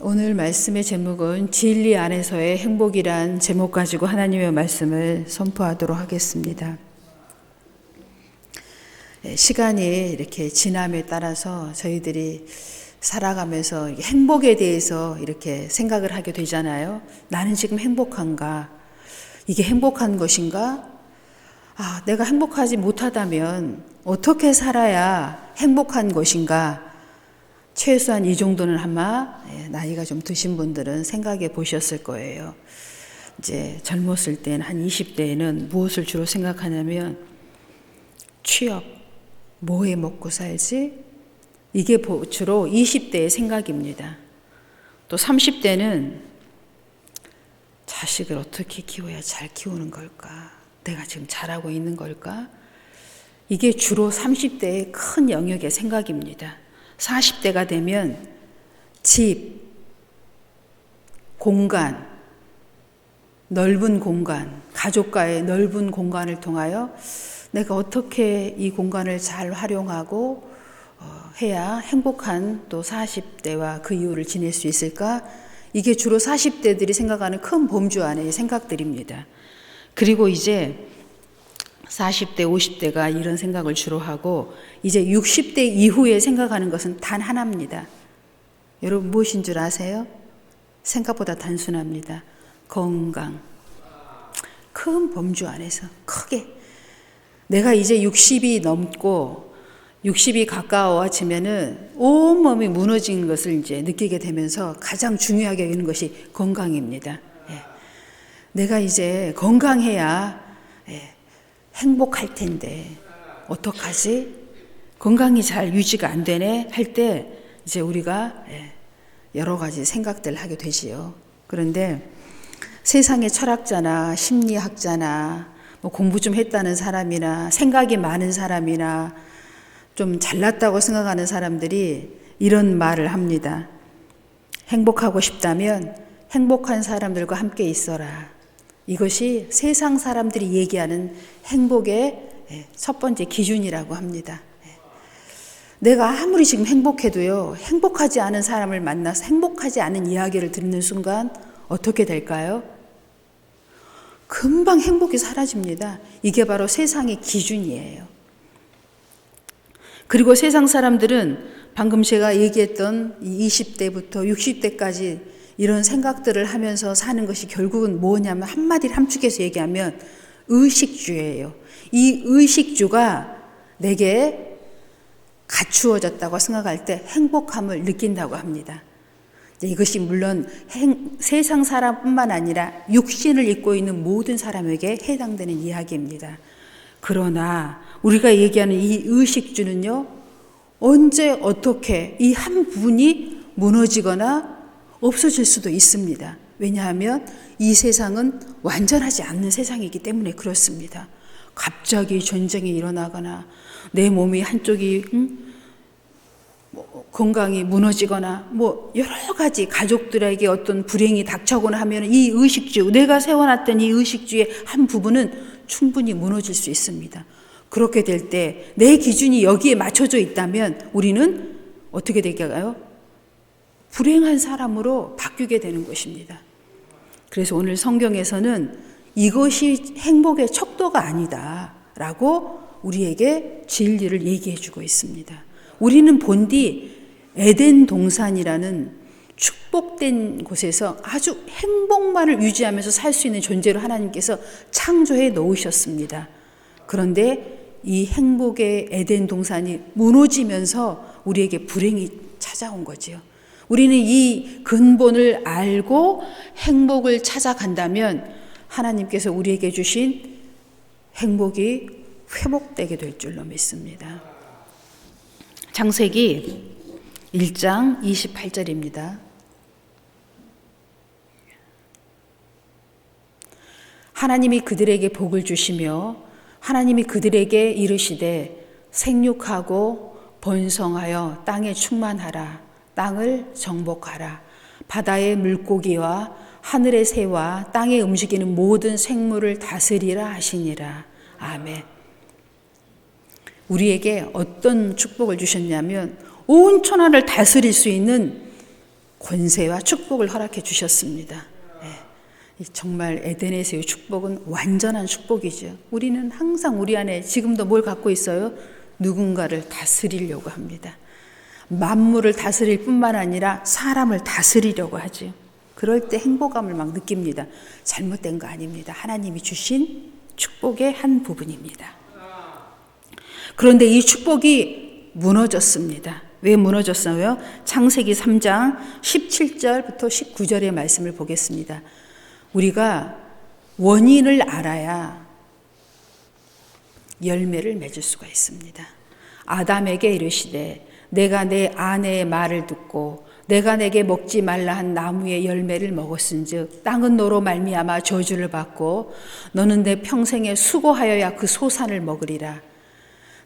오늘 말씀의 제목은 진리 안에서의 행복이란 제목 가지고 하나님의 말씀을 선포하도록 하겠습니다. 시간이 이렇게 지남에 따라서 저희들이 살아가면서 행복에 대해서 이렇게 생각을 하게 되잖아요. 나는 지금 행복한가? 이게 행복한 것인가? 내가 행복하지 못하다면 어떻게 살아야 행복한 것인가? 최소한 이 정도는 아마 나이가 좀 드신 분들은 생각해 보셨을 거예요. 이제 젊었을 때는 한 20대에는 무엇을 주로 생각하냐면 취업, 뭐해 먹고 살지? 이게 주로 20대의 생각입니다. 또 30대는 자식을 어떻게 키워야 잘 키우는 걸까? 내가 지금 잘하고 있는 걸까? 이게 주로 30대의 큰 영역의 생각입니다. 40대가 되면 집, 공간, 넓은 공간, 가족과의 넓은 공간을 통하여 내가 어떻게 이 공간을 잘 활용하고 해야 행복한 또 40대와 그 이후를 지낼 수 있을까? 이게 주로 40대들이 생각하는 큰 범주 안의 생각들입니다. 그리고 이제 40대, 50대가 이런 생각을 주로 하고 이제 60대 이후에 생각하는 것은 단 하나입니다. 여러분 무엇인 줄 아세요? 생각보다 단순합니다. 건강. 큰 범주 안에서 크게. 내가 이제 60이 넘고 60이 가까워지면은 온몸이 무너진 것을 이제 느끼게 되면서 가장 중요하게 여기는 것이 건강입니다. 내가 이제 건강해야 행복할 텐데 어떡하지? 건강이 잘 유지가 안 되네 할 때 이제 우리가 여러 가지 생각들을 하게 되지요. 그런데 세상의 철학자나 심리학자나 뭐 공부 좀 했다는 사람이나 생각이 많은 사람이나 좀 잘났다고 생각하는 사람들이 이런 말을 합니다. 행복하고 싶다면 행복한 사람들과 함께 있어라. 이것이 세상 사람들이 얘기하는 행복의 첫 번째 기준이라고 합니다. 내가 아무리 지금 행복해도요, 행복하지 않은 사람을 만나서 행복하지 않은 이야기를 듣는 순간 어떻게 될까요? 금방 행복이 사라집니다. 이게 바로 세상의 기준이에요. 그리고 세상 사람들은 방금 제가 얘기했던 20대부터 60대까지 이런 생각들을 하면서 사는 것이 결국은 뭐냐면 한마디를 함축해서 얘기하면 의식주예요. 이 의식주가 내게 갖추어졌다고 생각할 때 행복함을 느낀다고 합니다. 이것이 물론 세상 사람뿐만 아니라 육신을 입고 있는 모든 사람에게 해당되는 이야기입니다. 그러나 우리가 얘기하는 이 의식주는요, 언제 어떻게 이 한 부분이 무너지거나 없어질 수도 있습니다. 왜냐하면 이 세상은 완전하지 않는 세상이기 때문에 그렇습니다. 갑자기 전쟁이 일어나거나 내 몸이 한쪽이 건강이 무너지거나 뭐 여러 가지 가족들에게 어떤 불행이 닥쳐오거나 하면 이 의식주, 내가 세워놨던 이 의식주의 한 부분은 충분히 무너질 수 있습니다. 그렇게 될 때 내 기준이 여기에 맞춰져 있다면 우리는 어떻게 될까요? 불행한 사람으로 바뀌게 되는 것입니다. 그래서 오늘 성경에서는 이것이 행복의 척도가 아니다라고 우리에게 진리를 얘기해 주고 있습니다. 우리는 본디 에덴 동산이라는 축복된 곳에서 아주 행복만을 유지하면서 살 수 있는 존재로 하나님께서 창조해 놓으셨습니다. 그런데 이 행복의 에덴 동산이 무너지면서 우리에게 불행이 찾아온 거지요. 우리는 이 근본을 알고 행복을 찾아간다면 하나님께서 우리에게 주신 행복이 회복되게 될 줄로 믿습니다. 창세기 1장 28절입니다. 하나님이 그들에게 복을 주시며 하나님이 그들에게 이르시되 생육하고 번성하여 땅에 충만하라. 땅을 정복하라. 바다의 물고기와 하늘의 새와 땅에 움직이는 모든 생물을 다스리라 하시니라. 아멘. 우리에게 어떤 축복을 주셨냐면 온 천하를 다스릴 수 있는 권세와 축복을 허락해 주셨습니다. 정말 에덴에서의 축복은 완전한 축복이죠. 우리는 항상 우리 안에 지금도 뭘 갖고 있어요? 누군가를 다스리려고 합니다. 만물을 다스릴 뿐만 아니라 사람을 다스리려고 하죠. 그럴 때 행복감을 막 느낍니다. 잘못된 거 아닙니다. 하나님이 주신 축복의 한 부분입니다. 그런데 이 축복이 무너졌습니다. 왜 무너졌어요? 창세기 3장 17절부터 19절의 말씀을 보겠습니다. 우리가 원인을 알아야 열매를 맺을 수가 있습니다. 아담에게 이르시되 내가 내 아내의 말을 듣고 내가 내게 먹지 말라 한 나무의 열매를 먹었은즉 땅은 너로 말미암아 저주를 받고 너는 내 평생에 수고하여야 그 소산을 먹으리라.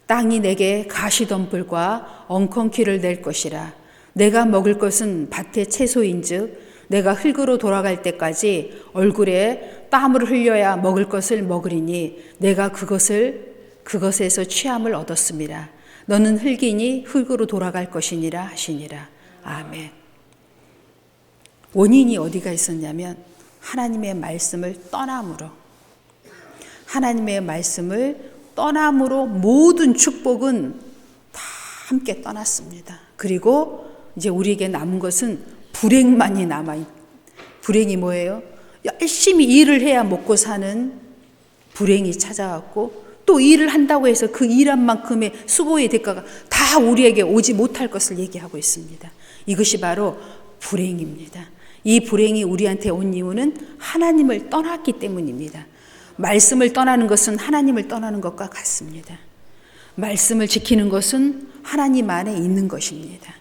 땅이 내게 가시덤불과 엉겅퀴를 낼 것이라. 내가 먹을 것은 밭의 채소인즉 내가 흙으로 돌아갈 때까지 얼굴에 땀을 흘려야 먹을 것을 먹으리니 내가 그것에서 취함을 얻었습니다. 너는 흙이니 흙으로 돌아갈 것이니라 하시니라. 아멘. 원인이 어디가 있었냐면 하나님의 말씀을 떠남으로, 하나님의 말씀을 떠남으로 모든 축복은 다 함께 떠났습니다. 그리고 이제 우리에게 남은 것은 불행만이 남아있. 불행이 뭐예요? 열심히 일을 해야 먹고 사는 불행이 찾아왔고 또 일을 한다고 해서 그 일한 만큼의 수고의 대가가 다 우리에게 오지 못할 것을 얘기하고 있습니다. 이것이 바로 불행입니다. 이 불행이 우리한테 온 이유는 하나님을 떠났기 때문입니다. 말씀을 떠나는 것은 하나님을 떠나는 것과 같습니다. 말씀을 지키는 것은 하나님 안에 있는 것입니다.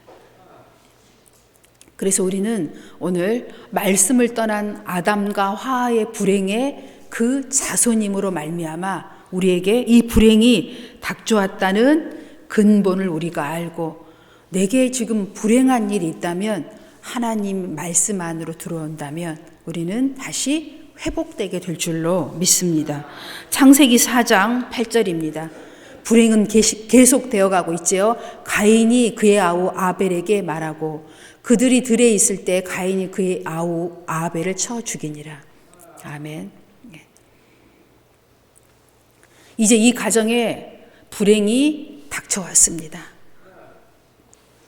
그래서 우리는 오늘 말씀을 떠난 아담과 하와의 불행의 그 자손임으로 말미암아 우리에게 이 불행이 닥쳐왔다는 근본을 우리가 알고 내게 지금 불행한 일이 있다면 하나님 말씀 안으로 들어온다면 우리는 다시 회복되게 될 줄로 믿습니다. 창세기 4장 8절입니다. 불행은 계속되어 가고 있지요. 가인이 그의 아우 아벨에게 말하고 그들이 들에 있을 때 가인이 그의 아우 아벨을 쳐 죽이니라. 아멘. 이제 이 가정에 불행이 닥쳐왔습니다.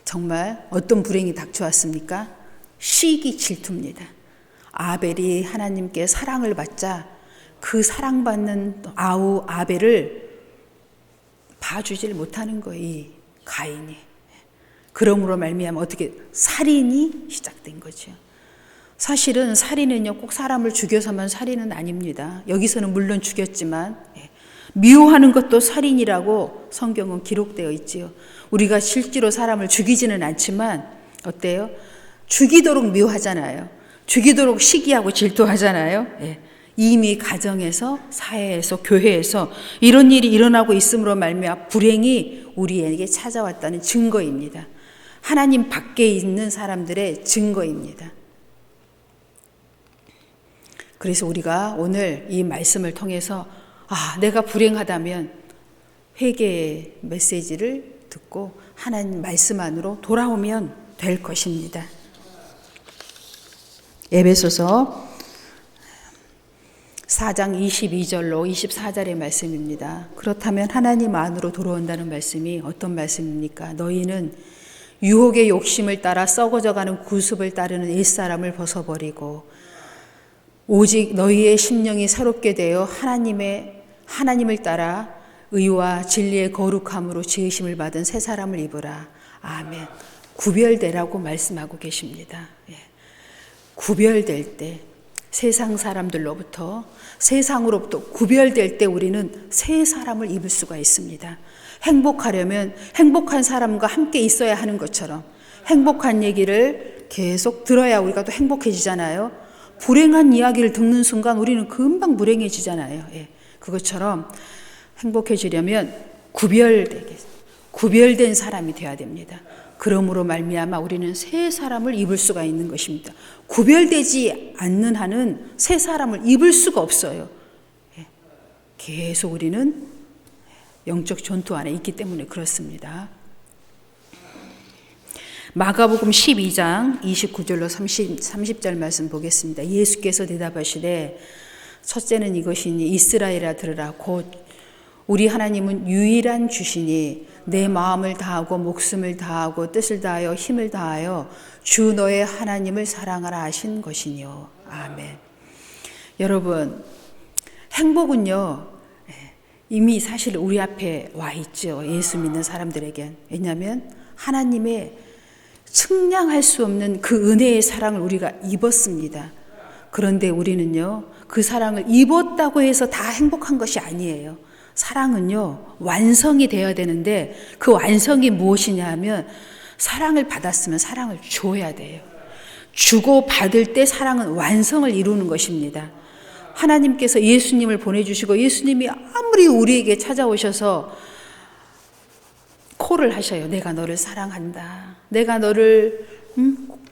정말 어떤 불행이 닥쳐왔습니까? 시기 질투입니다. 아벨이 하나님께 사랑을 받자 그 사랑받는 아우 아벨을 봐주질 못하는 거예요. 이 가인이. 그러므로 말미암아 어떻게 살인이 시작된 거죠. 사실은 살인은요 꼭 사람을 죽여서만 살인은 아닙니다. 여기서는 물론 죽였지만 미워하는 것도 살인이라고 성경은 기록되어 있지요. 우리가 실제로 사람을 죽이지는 않지만 어때요? 죽이도록 미워하잖아요. 죽이도록 시기하고 질투하잖아요. 이미 가정에서 사회에서 교회에서 이런 일이 일어나고 있음으로 말미암아 불행이 우리에게 찾아왔다는 증거입니다. 하나님 밖에 있는 사람들의 증거입니다. 그래서 우리가 오늘 이 말씀을 통해서 내가 불행하다면 회개의 메시지를 듣고 하나님 말씀 안으로 돌아오면 될 것입니다. 에베소서 4장 22절로 24절의 말씀입니다. 그렇다면 하나님 안으로 돌아온다는 말씀이 어떤 말씀입니까? 너희는 유혹의 욕심을 따라 썩어져가는 구습을 따르는 옛사람을 벗어버리고 오직 너희의 심령이 새롭게 되어 하나님을 따라 의와 진리의 거룩함으로 지으심을 받은 새 사람을 입으라. 아멘. 구별되라고 말씀하고 계십니다. 구별될 때 세상 사람들로부터 세상으로부터 구별될 때 우리는 새 사람을 입을 수가 있습니다. 행복하려면 행복한 사람과 함께 있어야 하는 것처럼 행복한 얘기를 계속 들어야 우리가 또 행복해지잖아요. 불행한 이야기를 듣는 순간 우리는 금방 불행해지잖아요. 그것처럼 행복해지려면 구별된 사람이 되어야 됩니다. 그러므로 말미암아 우리는 새 사람을 입을 수가 있는 것입니다. 구별되지 않는 한은 새 사람을 입을 수가 없어요. 계속 우리는 영적 전투 안에 있기 때문에 그렇습니다. 마가복음 12장 29절로 30절 말씀 보겠습니다. 예수께서 대답하시되 첫째는 이것이니 이스라엘아 들으라. 곧 우리 하나님은 유일한 주시니 내 마음을 다하고 목숨을 다하고 뜻을 다하여 힘을 다하여 주 너의 하나님을 사랑하라 하신 것이니요. 아멘. 여러분, 행복은요 이미 사실 우리 앞에 와 있죠. 예수 믿는 사람들에겐. 왜냐하면 하나님의 측량할 수 없는 그 은혜의 사랑을 우리가 입었습니다. 그런데 우리는요 그 사랑을 입었다고 해서 다 행복한 것이 아니에요. 사랑은요 완성이 되어야 되는데 그 완성이 무엇이냐 하면 사랑을 받았으면 사랑을 줘야 돼요. 주고 받을 때 사랑은 완성을 이루는 것입니다. 하나님께서 예수님을 보내주시고 예수님이 아무리 우리에게 찾아오셔서 콜을 하셔요. 내가 너를 사랑한다. 내가 너를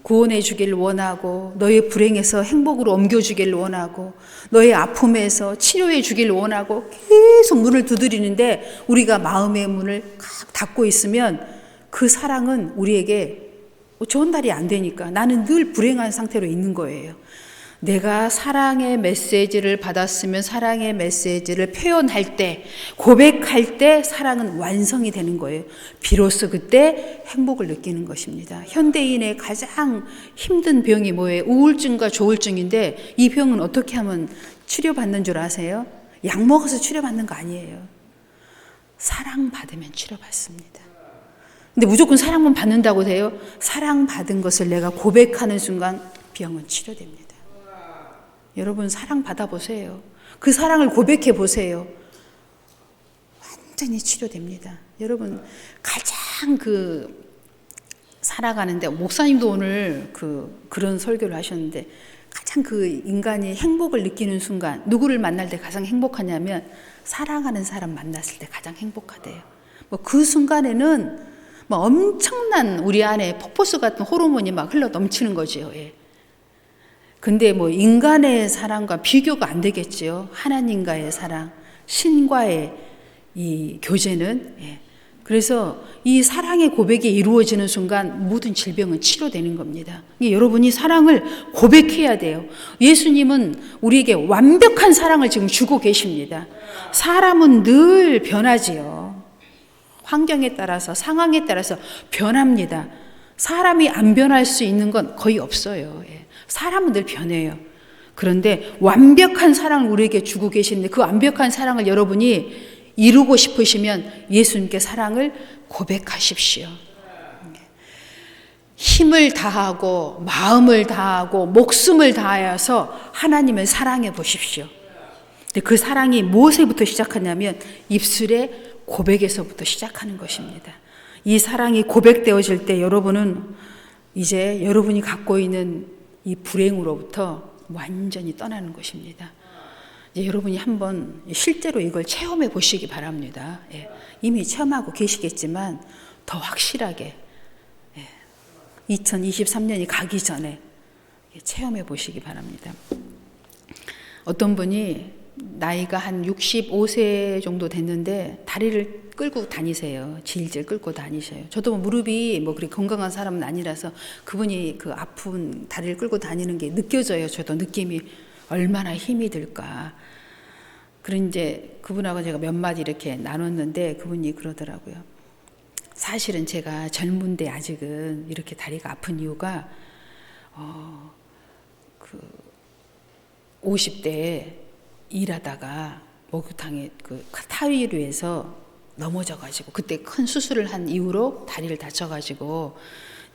구원해 주기를 원하고 너의 불행에서 행복으로 옮겨주기를 원하고 너의 아픔에서 치료해 주기를 원하고 계속 문을 두드리는데 우리가 마음의 문을 닫고 있으면 그 사랑은 우리에게 전달이 안 되니까 나는 늘 불행한 상태로 있는 거예요. 내가 사랑의 메시지를 받았으면 사랑의 메시지를 표현할 때, 고백할 때 사랑은 완성이 되는 거예요. 비로소 그때 행복을 느끼는 것입니다. 현대인의 가장 힘든 병이 뭐예요? 우울증과 조울증인데 이 병은 어떻게 하면 치료받는 줄 아세요? 약 먹어서 치료받는 거 아니에요. 사랑받으면 치료받습니다. 근데 무조건 사랑만 받는다고 돼요? 사랑받은 것을 내가 고백하는 순간 병은 치료됩니다. 여러분 사랑 받아보세요. 그 사랑을 고백해 보세요. 완전히 치료됩니다. 여러분 가장 살아가는데 목사님도 오늘 그런 설교를 하셨는데 가장 인간이 행복을 느끼는 순간 누구를 만날 때 가장 행복하냐면 사랑하는 사람 만났을 때 가장 행복하대요. 그 순간에는 엄청난 우리 안에 폭포수 같은 호르몬이 막 흘러 넘치는 거지요. 예. 근데 인간의 사랑과 비교가 안 되겠지요. 하나님과의 사랑, 신과의 이 교제는. 예. 그래서 이 사랑의 고백이 이루어지는 순간 모든 질병은 치료되는 겁니다. 여러분이 사랑을 고백해야 돼요. 예수님은 우리에게 완벽한 사랑을 지금 주고 계십니다. 사람은 늘 변하지요. 환경에 따라서 상황에 따라서 변합니다. 사람이 안 변할 수 있는 건 거의 없어요. 예. 사람은 늘 변해요. 그런데 완벽한 사랑을 우리에게 주고 계시는데 그 완벽한 사랑을 여러분이 이루고 싶으시면 예수님께 사랑을 고백하십시오. 힘을 다하고 마음을 다하고 목숨을 다하여서 하나님을 사랑해 보십시오. 근데 그 사랑이 무엇에부터 시작하냐면 입술의 고백에서부터 시작하는 것입니다. 이 사랑이 고백되어질 때 여러분은 이제 여러분이 갖고 있는 이 불행으로부터 완전히 떠나는 것입니다. 이제 여러분이 한번 실제로 이걸 체험해 보시기 바랍니다. 예. 이미 체험하고 계시겠지만 더 확실하게 2023년이 가기 전에 체험해 보시기 바랍니다. 어떤 분이 나이가 한 65세 정도 됐는데 다리를 끌고 다니세요. 질질 끌고 다니셔요. 저도 무릎이 그렇게 건강한 사람은 아니라서 그분이 그 아픈 다리를 끌고 다니는 게 느껴져요. 저도 느낌이 얼마나 힘이 들까. 그런 이제 그분하고 제가 몇 마디 이렇게 나눴는데 그분이 그러더라고요. 사실은 제가 젊은데 아직은 이렇게 다리가 아픈 이유가 50대에 일하다가 목욕탕에 타위로에서 넘어져가지고 그때 큰 수술을 한 이후로 다리를 다쳐가지고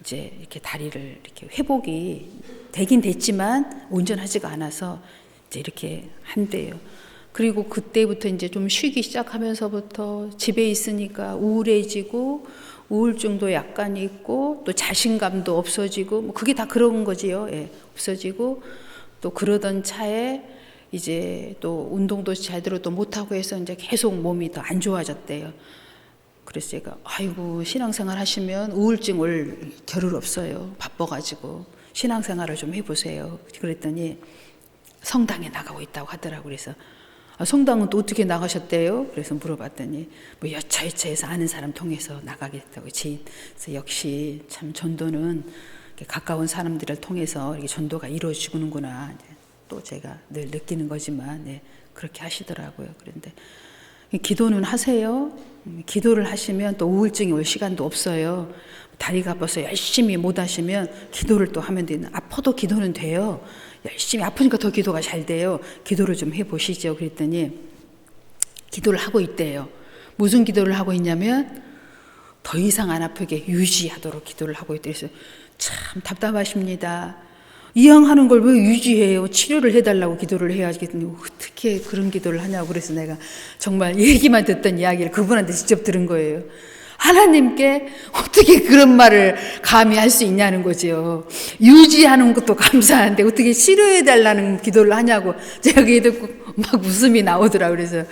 이제 이렇게 다리를 이렇게 회복이 되긴 됐지만 온전하지가 않아서 이제 이렇게 한대요. 그리고 그때부터 이제 좀 쉬기 시작하면서부터 집에 있으니까 우울해지고 우울증도 약간 있고 또 자신감도 없어지고 그게 다 그런 거지요. 예, 없어지고 또 그러던 차에 이제 또 운동도 제대로 또 못하고 해서 이제 계속 몸이 더 안 좋아졌대요. 그래서 제가 아이고 신앙생활 하시면 우울증 올 겨를 없어요. 바빠가지고 신앙생활을 좀 해보세요. 그랬더니 성당에 나가고 있다고 하더라고요. 그래서 성당은 또 어떻게 나가셨대요? 그래서 물어봤더니 뭐 여차여차해서 아는 사람 통해서 나가겠다고. 그래서 역시 참 전도는 가까운 사람들을 통해서 이렇게 전도가 이루어지는구나. 또 제가 늘 느끼는 거지만 그렇게 하시더라고요. 그런데 기도는 하세요. 기도를 하시면 또 우울증이 올 시간도 없어요. 다리가 아파서 열심히 못 하시면 기도를 또 하면 돼요. 아파도 기도는 돼요. 열심히 아프니까 더 기도가 잘 돼요. 기도를 좀 해보시죠. 그랬더니 기도를 하고 있대요. 무슨 기도를 하고 있냐면 더 이상 안 아프게 유지하도록 기도를 하고 있대요. 그래서 참 답답하십니다. 이양하는 걸 왜 유지해요? 치료를 해달라고 기도를 해야지. 어떻게 그런 기도를 하냐고. 그래서 내가 정말 얘기만 듣던 이야기를 그분한테 직접 들은 거예요. 하나님께 어떻게 그런 말을 감히 할 수 있냐는 거죠. 유지하는 것도 감사한데 어떻게 치료해달라는 기도를 하냐고. 제가 그게 듣고 막 웃음이 나오더라고요. 그래서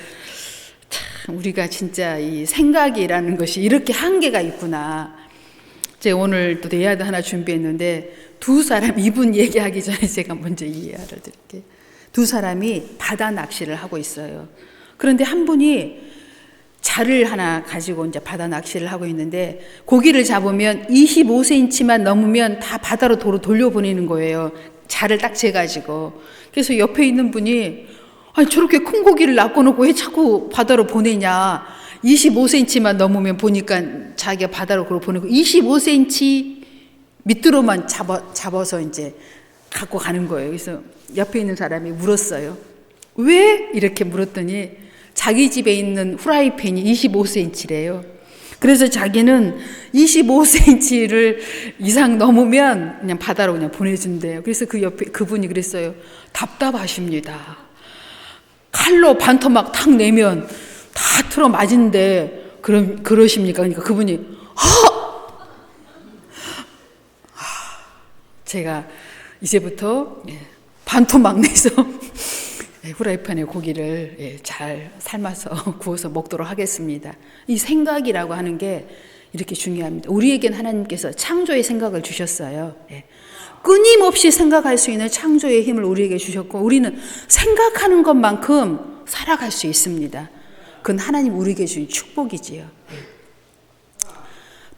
참 우리가 진짜 이 생각이라는 것이 이렇게 한계가 있구나. 제가 오늘 또 대화도 하나 준비했는데 두 사람, 이분 얘기하기 전에 제가 먼저 이해를 드릴게요. 두 사람이 바다 낚시를 하고 있어요. 그런데 한 분이 자를 하나 가지고 이제 바다 낚시를 하고 있는데 고기를 잡으면 25cm만 넘으면 다 바다로 돌려보내는 거예요. 자를 딱 재가지고. 그래서 옆에 있는 분이 아니 저렇게 큰 고기를 낚아놓고 왜 자꾸 바다로 보내냐. 25cm만 넘으면 보니까 자기가 바다로 보내고 25cm 밑으로만 잡아서 이제 갖고 가는 거예요. 그래서 옆에 있는 사람이 물었어요. 왜? 이렇게 물었더니 자기 집에 있는 후라이팬이 25cm래요. 그래서 자기는 25cm를 이상 넘으면 그냥 바다로 그냥 보내준대요. 그래서 그 옆에 그분이 그랬어요. 답답하십니다. 칼로 반토막 탁 내면 다 틀어 맞은데 그러십니까? 그러니까 그분이 제가 이제부터 반토막 내서 후라이팬에 고기를 잘 삶아서 구워서 먹도록 하겠습니다. 이 생각이라고 하는 게 이렇게 중요합니다. 우리에겐 하나님께서 창조의 생각을 주셨어요. 끊임없이 생각할 수 있는 창조의 힘을 우리에게 주셨고 우리는 생각하는 것만큼 살아갈 수 있습니다. 그건 하나님 우리에게 주신 축복이지요.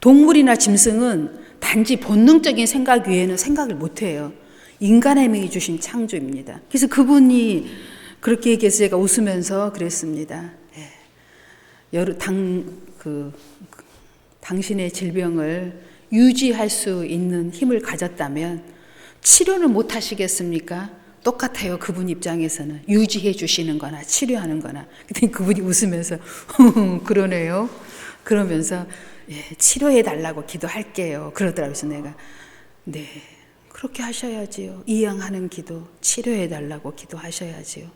동물이나 짐승은 단지 본능적인 생각 외에는 생각을 못해요. 인간에게 주신 창조입니다. 그래서 그분이 그렇게 얘기해서 제가 웃으면서 그랬습니다. 당신의 질병을 유지할 수 있는 힘을 가졌다면 치료는 못 하시겠습니까? 똑같아요. 그분 입장에서는 유지해 주시는 거나 치료하는 거나. 그랬더니 그분이 웃으면서 그러네요. 그러면서 치료해 달라고 기도할게요. 그러더라고요. 그래서 내가 네 그렇게 하셔야지요. 이양하는 기도, 치료해 달라고 기도하셔야지요.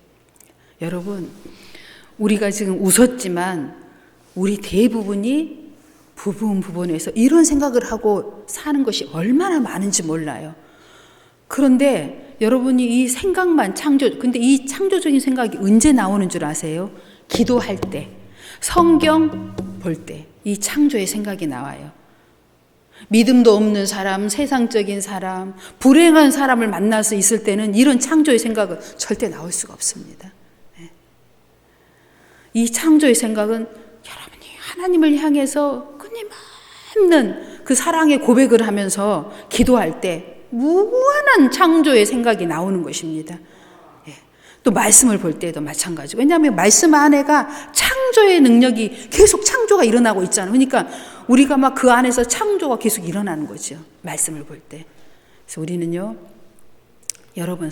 여러분 우리가 지금 웃었지만 우리 대부분이 부분에서 이런 생각을 하고 사는 것이 얼마나 많은지 몰라요. 그런데 여러분이 이 생각만 근데 이 창조적인 생각이 언제 나오는 줄 아세요? 기도할 때, 성경 볼 때 이 창조의 생각이 나와요. 믿음도 없는 사람, 세상적인 사람, 불행한 사람을 만나서 있을 때는 이런 창조의 생각은 절대 나올 수가 없습니다. 이 창조의 생각은 여러분이 하나님을 향해서 끊임없는 그 사랑의 고백을 하면서 기도할 때 무한한 창조의 생각이 나오는 것입니다. 또 말씀을 볼 때도 마찬가지고. 왜냐하면 말씀 안에가 창조의 능력이 계속 창조가 일어나고 있잖아요. 그러니까 우리가 막 그 안에서 창조가 계속 일어나는 거죠. 말씀을 볼 때. 그래서 우리는요, 여러분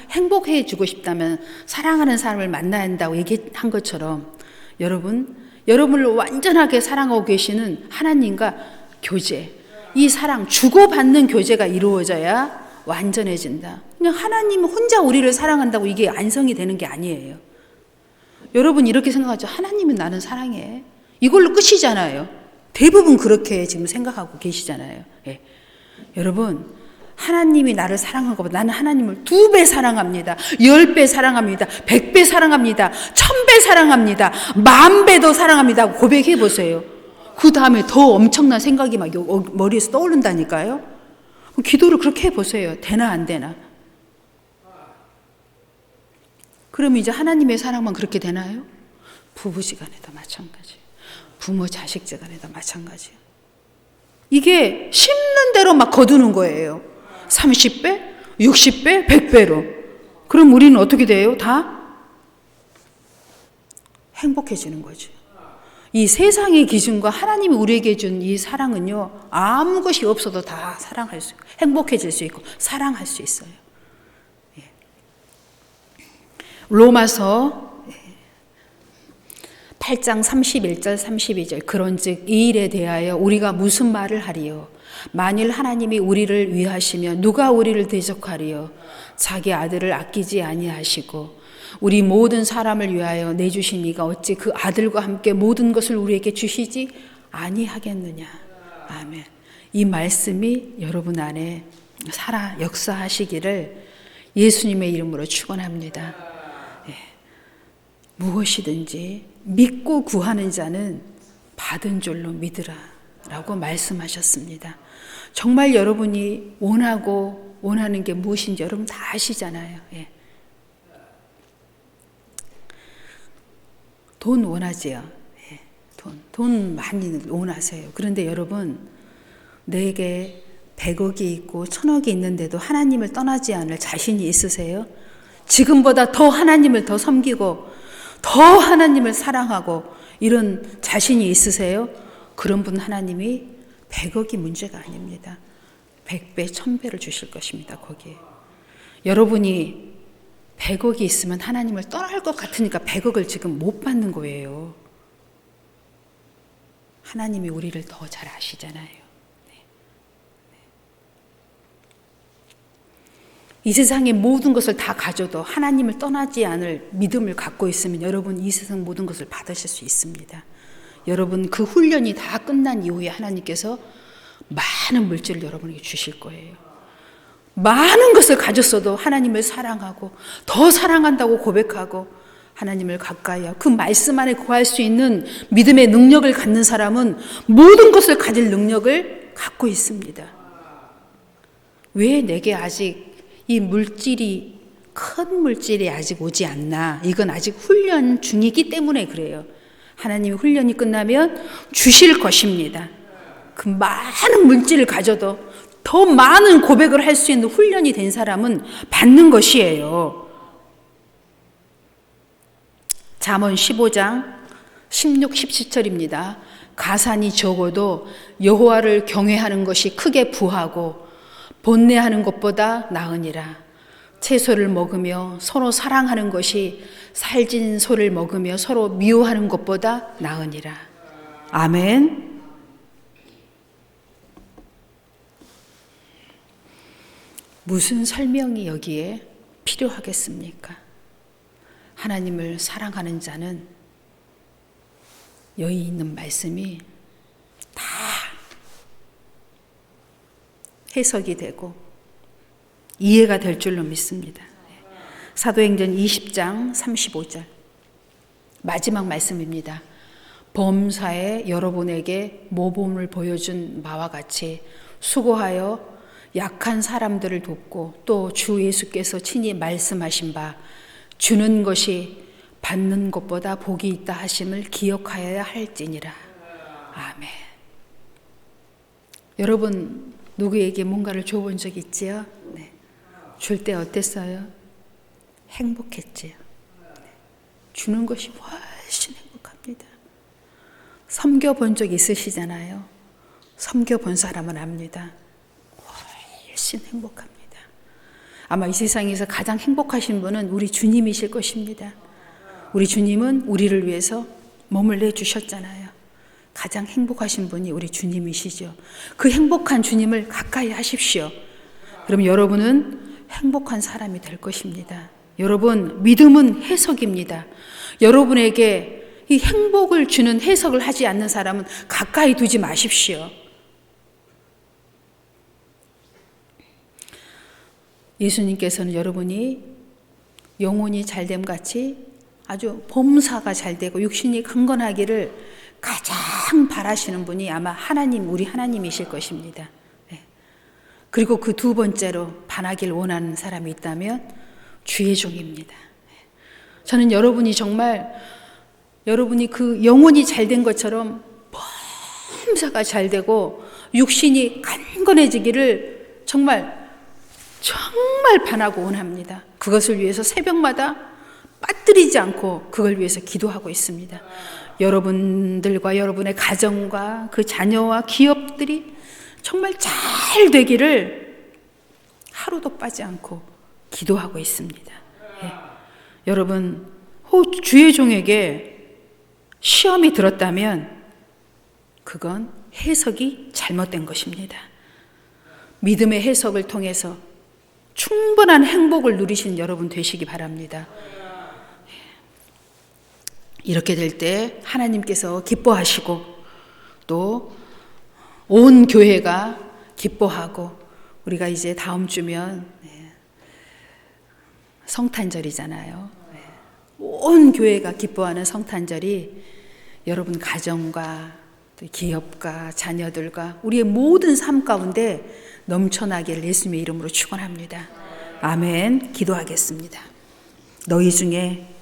행복해 주고 싶다면 사랑하는 사람을 만나야 한다고 얘기한 것처럼 여러분을 완전하게 사랑하고 계시는 하나님과 교제, 이 사랑 주고받는 교제가 이루어져야 완전해진다. 그냥 하나님 혼자 우리를 사랑한다고 이게 완성이 되는 게 아니에요. 여러분 이렇게 생각하죠. 하나님은 나는 사랑해. 이걸로 끝이잖아요. 대부분 그렇게 지금 생각하고 계시잖아요. 여러분 하나님이 나를 사랑한 것보다 나는 하나님을 2배 사랑합니다. 10배 사랑합니다. 100배 사랑합니다. 1000배 사랑합니다. 10,000배 더 사랑합니다. 고백해 보세요. 그 다음에 더 엄청난 생각이 막 머리에서 떠오른다니까요. 기도를 그렇게 해보세요. 되나 안 되나. 그럼 이제 하나님의 사랑만 그렇게 되나요? 부부지간에도 마찬가지. 부모 자식지간에도 마찬가지. 이게 심는 대로 막 거두는 거예요. 30배, 60배, 100배로. 그럼 우리는 어떻게 돼요? 다 행복해지는 거죠. 이 세상의 기준과 하나님이 우리에게 준 이 사랑은요, 아무 것이 없어도 다 사랑할 수 있고, 행복해질 수 있고, 사랑할 수 있어요. 로마서 8장 31절 32절 그런즉 이 일에 대하여 우리가 무슨 말을 하리요? 만일 하나님이 우리를 위하시면 누가 우리를 대적하리요? 자기 아들을 아끼지 아니하시고 우리 모든 사람을 위하여 내주신 이가 어찌 그 아들과 함께 모든 것을 우리에게 주시지 아니하겠느냐. 아멘. 이 말씀이 여러분 안에 살아 역사하시기를 예수님의 이름으로 축원합니다. 무엇이든지 믿고 구하는 자는 받은 줄로 믿으라 라고 말씀하셨습니다. 정말 여러분이 원하는 게 무엇인지 여러분 다 아시잖아요. 돈 원하지요. 돈 많이 원하세요. 그런데 여러분, 내게 100억이 있고 1000억이 있는데도 하나님을 떠나지 않을 자신이 있으세요? 지금보다 더 하나님을 더 섬기고 더 하나님을 사랑하고 이런 자신이 있으세요? 그런 분 하나님이 100억이 문제가 아닙니다. 100배, 1000배를 주실 것입니다. 거기에. 여러분이 100억이 있으면 하나님을 떠날 것 같으니까 100억을 지금 못 받는 거예요. 하나님이 우리를 더 잘 아시잖아요. 이 세상의 모든 것을 다 가져도 하나님을 떠나지 않을 믿음을 갖고 있으면 여러분 이 세상 모든 것을 받으실 수 있습니다. 여러분 그 훈련이 다 끝난 이후에 하나님께서 많은 물질을 여러분에게 주실 거예요. 많은 것을 가졌어도 하나님을 사랑하고 더 사랑한다고 고백하고 하나님을 가까이 하고 그 말씀 안에 구할 수 있는 믿음의 능력을 갖는 사람은 모든 것을 가질 능력을 갖고 있습니다. 왜 내게 아직 이 물질이 큰 물질이 아직 오지 않나? 이건 아직 훈련 중이기 때문에 그래요. 하나님의 훈련이 끝나면 주실 것입니다. 그 많은 물질을 가져도 더 많은 고백을 할 수 있는 훈련이 된 사람은 받는 것이에요. 잠언 15장 16, 17절입니다. 가산이 적어도 여호와를 경외하는 것이 크게 부하고 번뇌하는 것보다 나으니라. 채소를 먹으며 서로 사랑하는 것이 살찐 소를 먹으며 서로 미워하는 것보다 나으니라. 아멘. 무슨 설명이 여기에 필요하겠습니까? 하나님을 사랑하는 자는 여기 있는 말씀이 다 해석이 되고 이해가 될 줄로 믿습니다. 사도행전 20장 35절 마지막 말씀입니다. 범사에 여러분에게 모범을 보여준 바와 같이 수고하여 약한 사람들을 돕고 또 주 예수께서 친히 말씀하신 바 주는 것이 받는 것보다 복이 있다 하심을 기억하여야 할지니라. 아멘. 여러분 누구에게 뭔가를 줘본 적 있지요? 네. 줄 때 어땠어요? 행복했지요. 네. 주는 것이 훨씬 행복합니다. 섬겨본 적 있으시잖아요. 섬겨본 사람은 압니다. 훨씬 행복합니다. 아마 이 세상에서 가장 행복하신 분은 우리 주님이실 것입니다. 우리 주님은 우리를 위해서 몸을 내주셨잖아요. 가장 행복하신 분이 우리 주님이시죠. 그 행복한 주님을 가까이 하십시오. 그럼 여러분은 행복한 사람이 될 것입니다. 여러분, 믿음은 해석입니다. 여러분에게 이 행복을 주는 해석을 하지 않는 사람은 가까이 두지 마십시오. 예수님께서는 여러분이 영혼이 잘됨 같이 아주 범사가 잘되고 육신이 강건하기를 가장 바라시는 분이 아마 하나님, 우리 하나님이실 것입니다. 그리고 그 두 번째로 반하길 원하는 사람이 있다면 주의 종입니다. 저는 여러분이 정말 여러분이 그 영혼이 잘된 것처럼 범사가 잘 되고 육신이 강건해지기를 정말 바라고 원합니다. 그것을 위해서 새벽마다 빠뜨리지 않고 그걸 위해서 기도하고 있습니다. 여러분들과 여러분의 가정과 그 자녀와 기업들이 정말 잘 되기를 하루도 빠지 않고 기도하고 있습니다. 예. 여러분, 주의 종에게 시험이 들었다면 그건 해석이 잘못된 것입니다. 믿음의 해석을 통해서 충분한 행복을 누리신 여러분 되시기 바랍니다. 이렇게 될 때 하나님께서 기뻐하시고 또 온 교회가 기뻐하고, 우리가 이제 다음 주면 성탄절이잖아요. 온 교회가 기뻐하는 성탄절이 여러분 가정과 기업과 자녀들과 우리의 모든 삶 가운데 넘쳐나기를 예수님의 이름으로 축원합니다. 아멘. 기도하겠습니다. 너희 중에